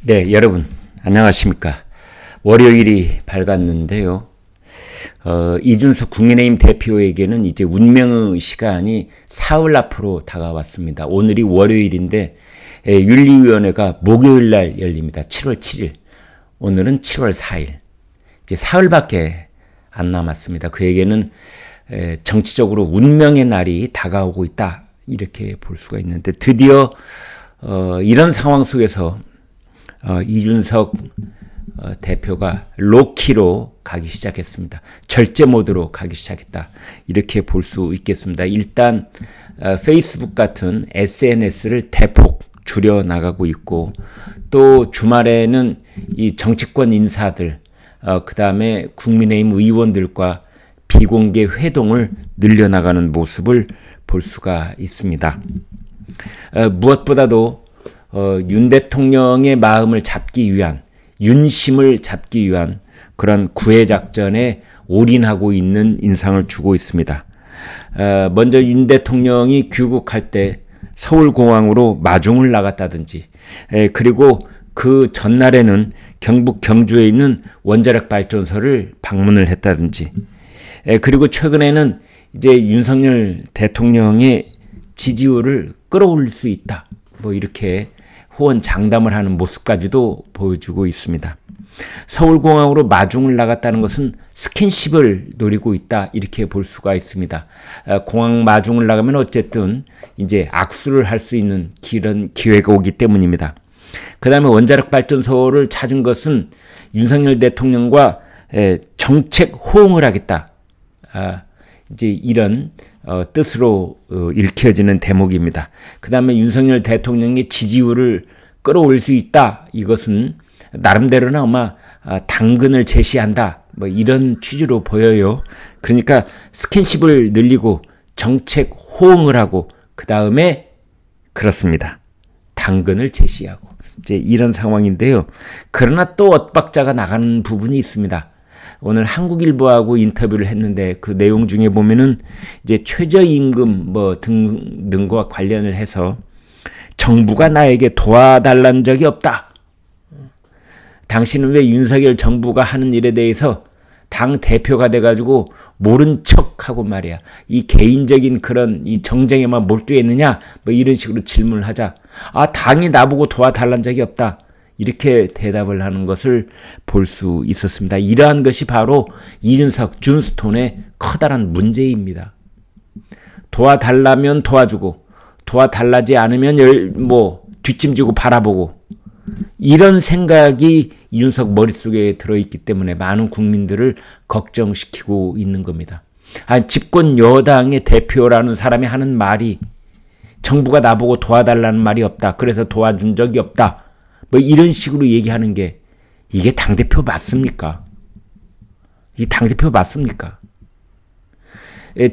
네, 여러분 안녕하십니까. 월요일이 밝았는데요. 이준석 국민의힘 대표에게는 이제 운명의 시간이 사흘 앞으로 다가왔습니다. 오늘이 월요일인데 윤리위원회가 목요일 날 열립니다. 7월 7일. 오늘은 7월 4일. 이제 사흘밖에 안 남았습니다. 그에게는 정치적으로 운명의 날이 다가오고 있다. 이렇게 볼 수가 있는데 드디어 이런 상황 속에서 이준석 대표가 로키로 가기 시작했습니다. 절제 모드로 가기 시작했다. 이렇게 볼 수 있겠습니다. 일단 페이스북 같은 SNS를 대폭 줄여 나가고 있고, 또 주말에는 이 정치권 인사들, 그 다음에 국민의힘 의원들과 비공개 회동을 늘려나가는 모습을 볼 수가 있습니다. 무엇보다도 윤 대통령의 마음을 잡기 위한, 윤심을 잡기 위한 그런 구애작전에 올인하고 있는 인상을 주고 있습니다. 먼저 윤 대통령이 귀국할 때 서울공항으로 마중을 나갔다든지, 그리고 그 전날에는 경북 경주에 있는 원자력 발전소를 방문을 했다든지, 그리고 최근에는 이제 윤석열 대통령의 지지율을 끌어올릴 수 있다. 뭐 이렇게 호언장담을 하는 모습까지도 보여주고 있습니다. 서울공항으로 마중을 나갔다는 것은 스킨십을 노리고 있다. 이렇게 볼 수가 있습니다. 공항 마중을 나가면 어쨌든 이제 악수를 할 수 있는 그런 기회가 오기 때문입니다. 그 다음에 원자력 발전소를 찾은 것은 윤석열 대통령과 정책 호응을 하겠다. 이제 이런 뜻으로 읽혀지는 대목입니다. 그 다음에 윤석열 대통령의 지지율을 끌어올릴 수 있다. 이것은 나름대로는 아마 당근을 제시한다. 뭐 이런 취지로 보여요. 그러니까 스킨십을 늘리고 정책 호응을 하고 그 다음에 그렇습니다. 당근을 제시하고 이제 이런 상황인데요. 그러나 또 엇박자가 나가는 부분이 있습니다. 오늘 한국일보하고 인터뷰를 했는데 그 내용 중에 보면은 이제 최저임금 뭐 등과 관련을 해서 정부가 나에게 도와달라는 적이 없다. 당신은 왜 윤석열 정부가 하는 일에 대해서 당 대표가 돼가지고 모른 척하고 말이야. 이 개인적인 그런 이 정쟁에만 몰두했느냐? 뭐 이런 식으로 질문을 하자. 당이 나보고 도와달라는 적이 없다. 이렇게 대답을 하는 것을 볼 수 있었습니다. 이러한 것이 바로 이준석, 준스톤의 커다란 문제입니다. 도와달라면 도와주고, 도와달라지 않으면 뒷짐지고 바라보고, 이런 생각이 이준석 머릿속에 들어있기 때문에 많은 국민들을 걱정시키고 있는 겁니다. 집권 여당의 대표라는 사람이 하는 말이 정부가 나보고 도와달라는 말이 없다. 그래서 도와준 적이 없다. 뭐 이런 식으로 얘기하는 게 이게 당대표 맞습니까? 이 당대표 맞습니까?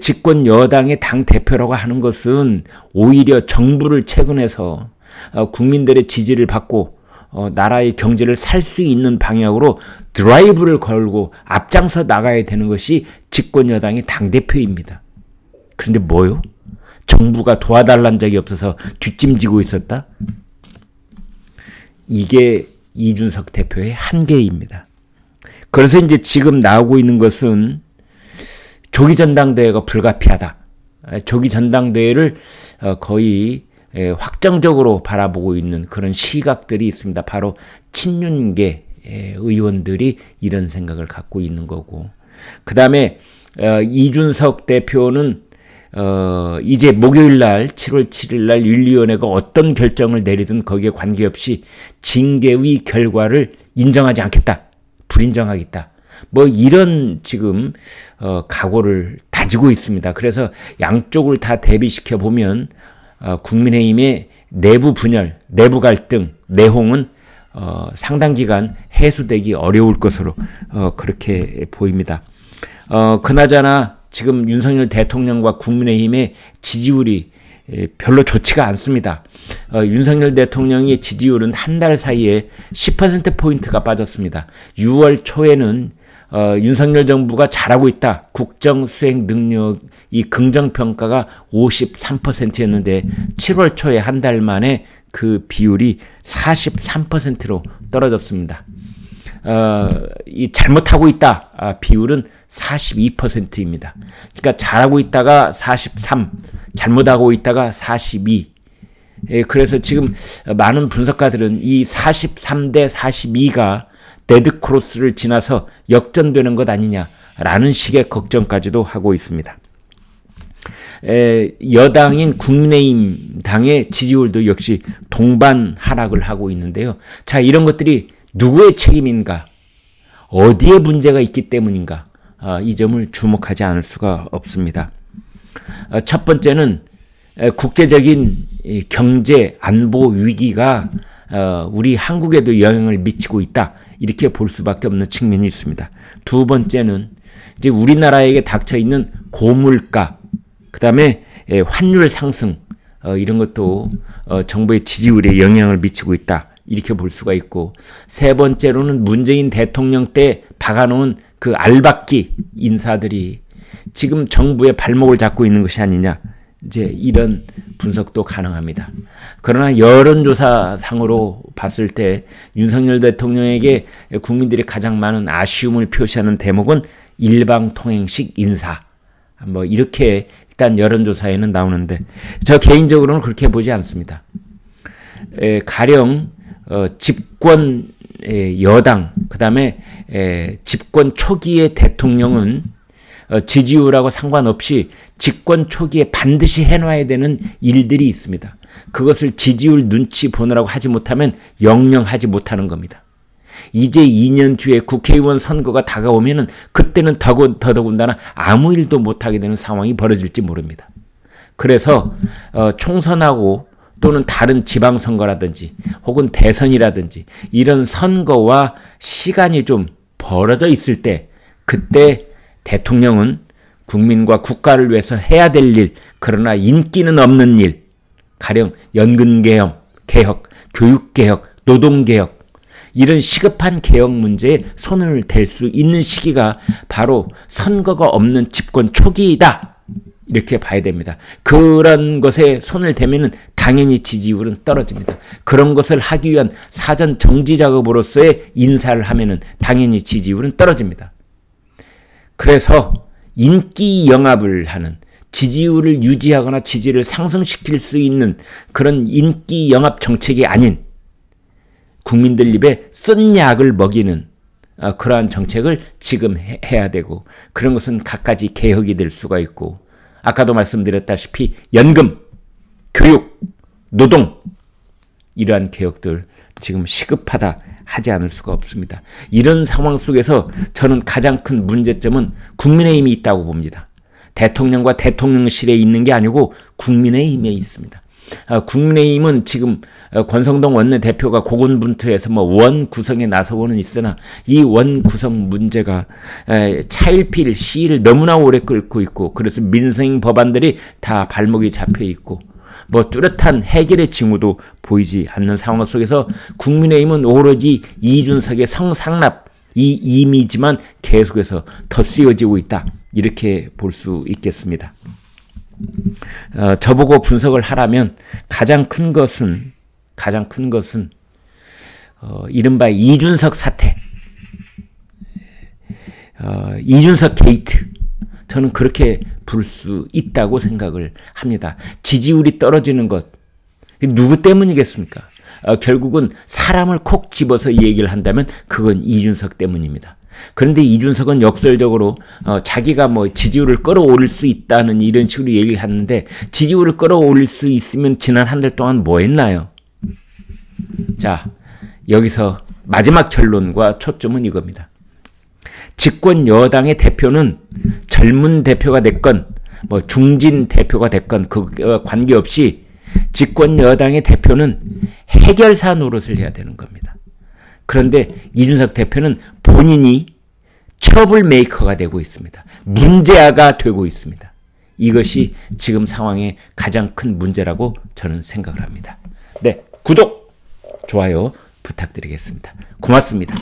집권 여당의 당대표라고 하는 것은 오히려 정부를 채근해서 국민들의 지지를 받고 나라의 경제를 살 수 있는 방향으로 드라이브를 걸고 앞장서 나가야 되는 것이 집권 여당의 당대표입니다. 그런데 뭐요? 정부가 도와달라는 적이 없어서 뒷짐지고 있었다? 이게 이준석 대표의 한계입니다. 그래서 이제 지금 나오고 있는 것은 조기 전당대회가 불가피하다. 조기 전당대회를 거의 확정적으로 바라보고 있는 그런 시각들이 있습니다. 바로 친윤계 의원들이 이런 생각을 갖고 있는 거고, 그 다음에 이준석 대표는 이제 목요일날 7월 7일날 윤리위원회가 어떤 결정을 내리든 거기에 관계없이 징계의 결과를 인정하지 않겠다. 불인정하겠다. 뭐 이런 지금 각오를 다지고 있습니다. 그래서 양쪽을 다 대비시켜 보면 국민의힘의 내부 분열, 내부 갈등, 내홍은 상당 기간 해소되기 어려울 것으로 그렇게 보입니다. 그나저나 지금 윤석열 대통령과 국민의힘의 지지율이 별로 좋지가 않습니다. 윤석열 대통령의 지지율은 한 달 사이에 10%포인트가 빠졌습니다. 6월 초에는 윤석열 정부가 잘하고 있다. 국정 수행 능력, 이 긍정평가가 53%였는데 7월 초에 한 달 만에 그 비율이 43%로 떨어졌습니다. 이 잘못하고 있다 비율은 42%입니다. 그러니까 잘하고 있다가 43, 잘못하고 있다가 42. 그래서 지금 많은 분석가들은 이 43대 42가 데드크로스를 지나서 역전되는 것 아니냐라는 식의 걱정까지도 하고 있습니다. 여당인 국민의힘 당의 지지율도 역시 동반 하락을 하고 있는데요. 자, 이런 것들이 누구의 책임인가? 어디에 문제가 있기 때문인가? 이 점을 주목하지 않을 수가 없습니다. 첫 번째는 국제적인 경제 안보 위기가 우리 한국에도 영향을 미치고 있다. 이렇게 볼 수밖에 없는 측면이 있습니다. 두 번째는 이제 우리나라에게 닥쳐 있는 고물가, 그 다음에 환율 상승, 이런 것도 정부의 지지율에 영향을 미치고 있다. 이렇게 볼 수가 있고, 세 번째로는 문재인 대통령 때 박아놓은 그 알박기 인사들이 지금 정부의 발목을 잡고 있는 것이 아니냐, 이제 이런 분석도 가능합니다. 그러나 여론조사상으로 봤을 때 윤석열 대통령에게 국민들이 가장 많은 아쉬움을 표시하는 대목은 일방통행식 인사, 뭐 이렇게 일단 여론조사에는 나오는데, 저 개인적으로는 그렇게 보지 않습니다. 가령 집권 여당, 그 다음에 집권 초기의 대통령은 지지율하고 상관없이 집권 초기에 반드시 해놔야 되는 일들이 있습니다. 그것을 지지율 눈치 보느라고 하지 못하면 영영 하지 못하는 겁니다. 이제 2년 뒤에 국회의원 선거가 다가오면은 그때는 더더군다나 아무 일도 못하게 되는 상황이 벌어질지 모릅니다. 그래서 총선하고 또는 다른 지방선거라든지 혹은 대선이라든지 이런 선거와 시간이 좀 벌어져 있을 때, 그때 대통령은 국민과 국가를 위해서 해야 될 일, 그러나 인기는 없는 일, 가령 연금개혁, 교육개혁, 노동개혁, 이런 시급한 개혁 문제에 손을 댈 수 있는 시기가 바로 선거가 없는 집권 초기이다. 이렇게 봐야 됩니다. 그런 것에 손을 대면은 당연히 지지율은 떨어집니다. 그런 것을 하기 위한 사전 정지 작업으로서의 인사를 하면은 당연히 지지율은 떨어집니다. 그래서 인기 영합을 하는, 지지율을 유지하거나 지지를 상승시킬 수 있는 그런 인기 영합 정책이 아닌 국민들 입에 쓴 약을 먹이는 그러한 정책을 지금 해야 되고, 그런 것은 갖가지 개혁이 될 수가 있고, 아까도 말씀드렸다시피 연금, 교육, 노동, 이러한 개혁들 지금 시급하다 하지 않을 수가 없습니다. 이런 상황 속에서 저는 가장 큰 문제점은 국민의힘이 있다고 봅니다. 대통령과 대통령실에 있는 게 아니고 국민의힘에 있습니다. 국민의힘은 지금 권성동 원내대표가 고군분투해서 원 구성에 나서고는 있으나 이 원 구성 문제가 차일피일 시일을 너무나 오래 끌고 있고, 그래서 민생 법안들이 다 발목이 잡혀 있고 뚜렷한 해결의 징후도 보이지 않는 상황 속에서 국민의힘은 오로지 이준석의 성상납, 이 이미지만 계속해서 덧씌워지고 있다, 이렇게 볼 수 있겠습니다. 저보고 분석을 하라면 가장 큰 것은 이른바 이준석 사태, 이준석 게이트, 저는 그렇게 부를 수 있다고 생각을 합니다. 지지율이 떨어지는 것, 누구 때문이겠습니까? 결국은 사람을 콕 집어서 얘기를 한다면 그건 이준석 때문입니다. 그런데 이준석은 역설적으로 자기가 지지율을 끌어올릴 수 있다는 이런 식으로 얘기를 하는데, 지지율을 끌어올릴 수 있으면 지난 한 달 동안 뭐 했나요? 자, 여기서 마지막 결론과 초점은 이겁니다. 집권 여당의 대표는 젊은 대표가 됐건 중진 대표가 됐건 그와 관계없이 집권 여당의 대표는 해결사 노릇을 해야 되는 겁니다. 그런데 이준석 대표는 본인이 트러블 메이커가 되고 있습니다. 문제아가 되고 있습니다. 이것이 지금 상황의 가장 큰 문제라고 저는 생각을 합니다. 네, 구독, 좋아요 부탁드리겠습니다. 고맙습니다.